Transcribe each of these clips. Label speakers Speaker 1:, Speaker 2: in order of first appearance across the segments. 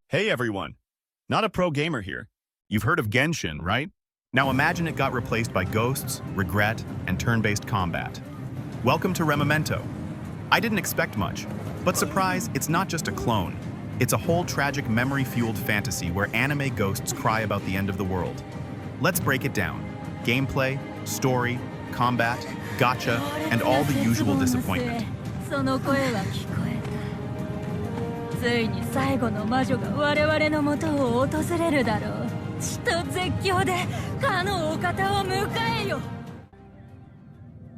Speaker 1: Hey everyone! Not a pro gamer here. You've heard of Genshin, right? Now imagine it got replaced by ghosts, regret, and turn-based combat. Welcome to ReMemento. I didn't expect much, but surprise, it's not just a clone. It's a whole tragic memory-fueled fantasy where anime ghosts cry about the end of the world. Let's break it down. Gameplay, story, combat, gacha, and all the usual disappointment.
Speaker 2: ついに最後の魔女が我々の元を訪れるだろう。血と絶叫でかのお方を迎えよ。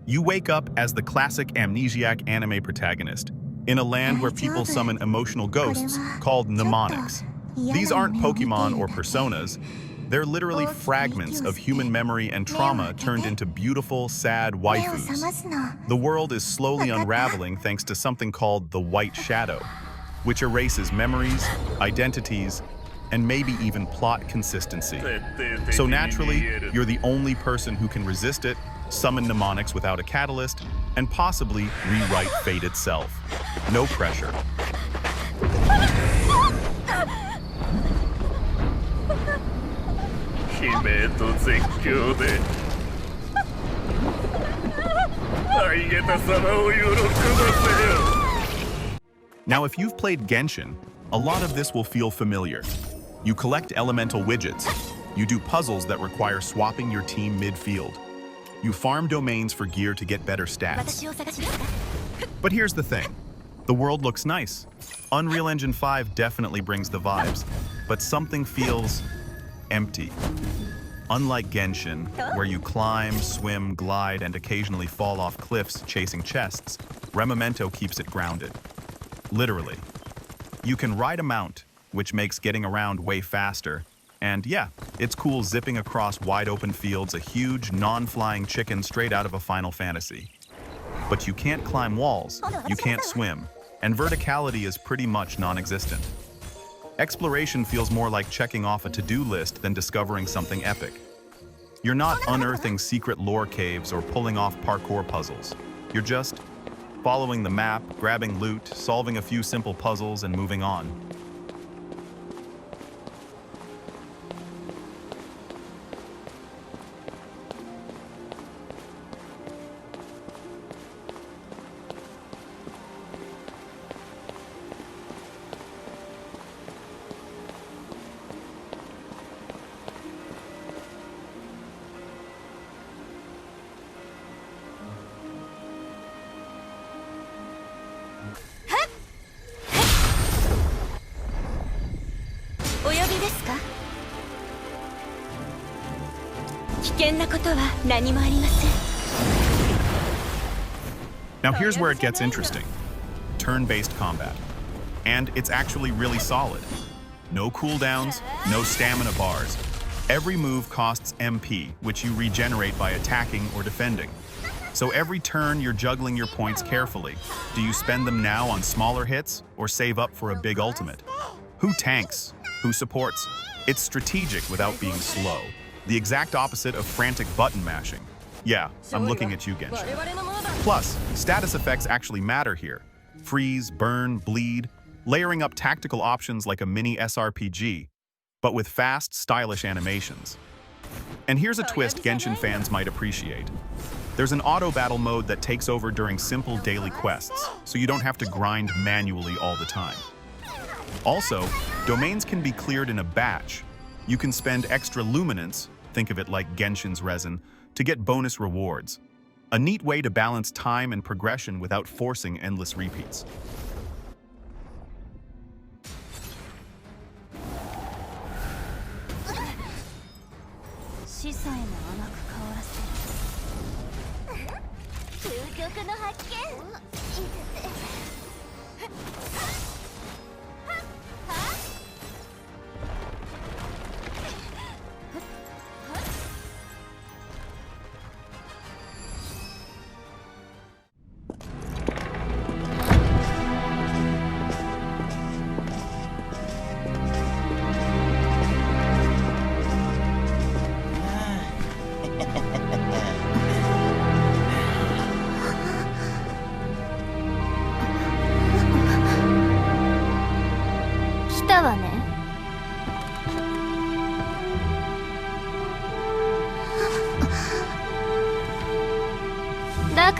Speaker 1: You wake up as the classic amnesiac anime protagonist, in a land where people summon emotional ghosts called mnemonics. These aren't Pokemon or personas. They're literally fragments of human memory and trauma turned into beautiful, sad waifus. The world is slowly unraveling thanks to something called the White Shadow, which erases memories, identities, and maybe even plot consistency. So naturally, you're the only person who can resist it, summon mnemonics without a catalyst, and possibly rewrite fate itself. No pressure. Now, if you've played Genshin, a lot of this will feel familiar. You collect elemental widgets. You do puzzles that require swapping your team mid-field. You farm domains for gear to get better stats. But here's the thing. The world looks nice. Unreal Engine 5 definitely brings the vibes, but something feels empty. Unlike Genshin, where you climb, swim, glide, and occasionally fall off cliffs chasing chests, ReMemento keeps it grounded. Literally. You can ride a mount, which makes getting around way faster. And yeah, it's cool zipping across wide-open fields a huge, non-flying chicken straight out of a Final Fantasy. But you can't climb walls, you can't swim, and verticality is pretty much non-existent. Exploration feels more like checking off a to-do list than discovering something epic. You're not unearthing secret lore caves or pulling off parkour puzzles. You're just following the map, grabbing loot, solving a few simple puzzles, and moving on. Now here's where it gets interesting. Turn-based combat. And it's actually really solid. No cooldowns, no stamina bars. Every move costs MP, which you regenerate by attacking or defending. So every turn you're juggling your points carefully. Do you spend them now on smaller hits or save up for a big ultimate? Who tanks? Who supports? It's strategic without being slow. The exact opposite of frantic button mashing. Yeah, I'm looking at you, Genshin. Plus, status effects actually matter here. Freeze, burn, bleed, layering up tactical options like a mini SRPG, but with fast, stylish animations. And here's a twist Genshin fans might appreciate. There's an auto-battle mode that takes over during simple daily quests, so you don't have to grind manually all the time. Also, domains can be cleared in a batch. You can spend extra luminance, think of it like Genshin's resin, to get bonus rewards. A neat way to balance time and progression without forcing endless repeats.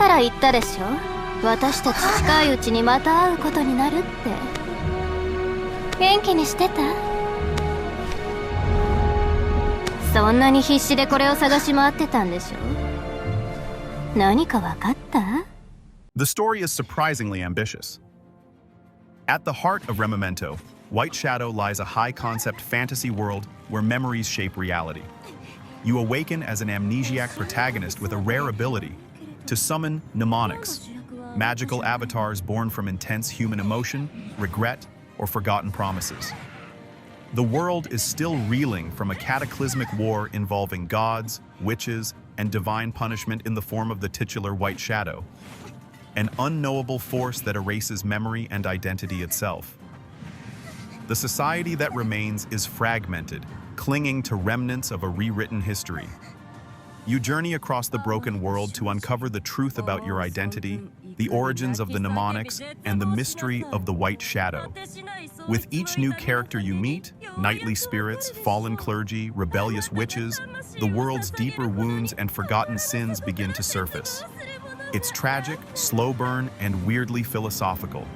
Speaker 3: から言ったでしょ。私たち近いうちにまた会うことになるって。元気にしてた？そんなに必死でこれを探し回ってたんでしょ。何かわかった？
Speaker 1: The story is surprisingly ambitious. At the heart of ReMemento, White Shadow lies a high-concept fantasy world where memories shape reality. You awaken as an amnesiac protagonist with a rare ability to summon mnemonics, magical avatars born from intense human emotion, regret, or forgotten promises. The world is still reeling from a cataclysmic war involving gods, witches, and divine punishment in the form of the titular White Shadow, an unknowable force that erases memory and identity itself. The society that remains is fragmented, clinging to remnants of a rewritten history. You journey across the broken world to uncover the truth about your identity, the origins of the mnemonics, and the mystery of the White Shadow. With each new character you meet, knightly spirits, fallen clergy, rebellious witches, the world's deeper wounds and forgotten sins begin to surface. It's tragic, slow burn, and weirdly philosophical.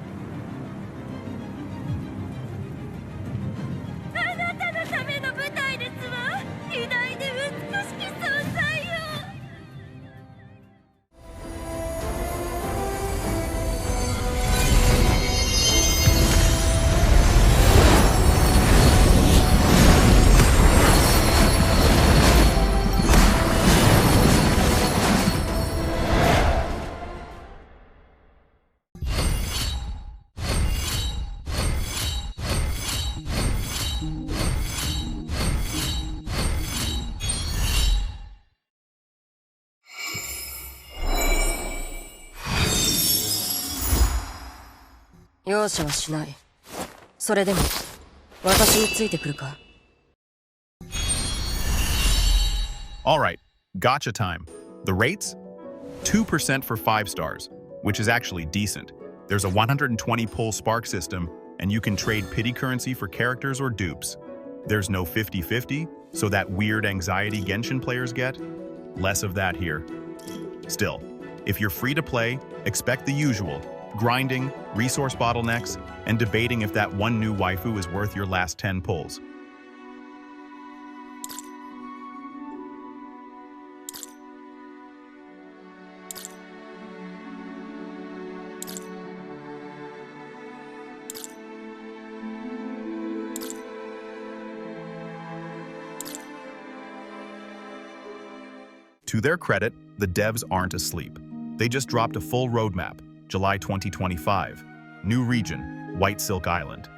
Speaker 1: All right, Gacha time. The rates? 2% for 5 stars, which is actually decent. There's a 120 pull spark system, and you can trade pity currency for characters or dupes. There's no 50-50, so that weird anxiety Genshin players get. Less of that here. Still, if you're free to play, expect the usual: grinding, resource bottlenecks, and debating if that one new waifu is worth your last 10 pulls. To their credit, the devs aren't asleep. They just dropped a full roadmap, July 2025. New region, White Silk Island.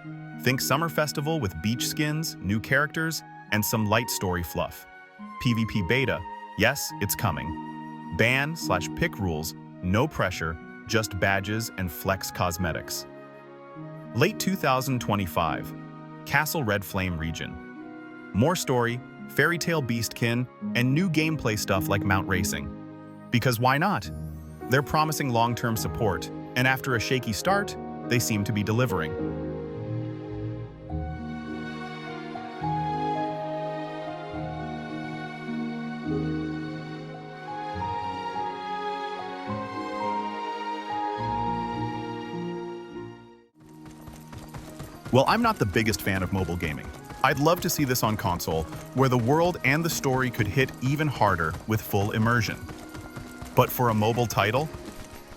Speaker 1: Think summer festival with beach skins, new characters, and some light story fluff. PvP beta, yes, it's coming. Ban/pick rules, no pressure, just badges and flex cosmetics. Late 2025, Castle Red Flame region. More story, Fairy Tale Beastkin, and new gameplay stuff like Mount Racing. Because why not? They're promising long-term support, and after a shaky start, they seem to be delivering. Well, I'm not the biggest fan of mobile gaming. I'd love to see this on console, where the world and the story could hit even harder with full immersion. But for a mobile title,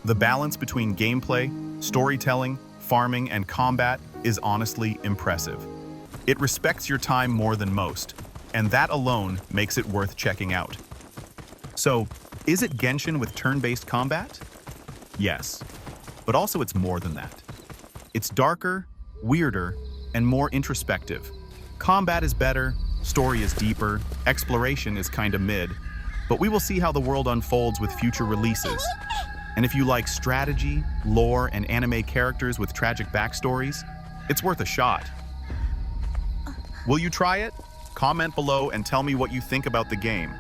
Speaker 1: the balance between gameplay, storytelling, farming, and combat is honestly impressive. It respects your time more than most, and that alone makes it worth checking out. So, is it Genshin with turn-based combat? Yes, but also it's more than that. It's darker, weirder, and more introspective. Combat is better, story is deeper, exploration is kinda mid, but we will see how the world unfolds with future releases. And if you like strategy, lore, and anime characters with tragic backstories, it's worth a shot. Will you try it? Comment below and tell me what you think about the game.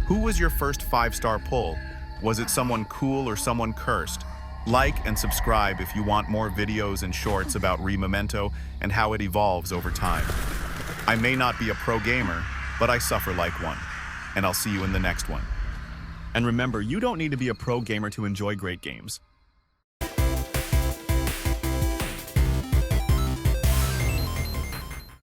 Speaker 1: Who was your first 5-star pull? Was it someone cool or someone cursed? Like and subscribe if you want more videos and shorts about ReMemento and how it evolves over time. I may not be a pro gamer, but I suffer like one. And I'll see you in the next one. And remember, you don't need to be a pro gamer to enjoy great games.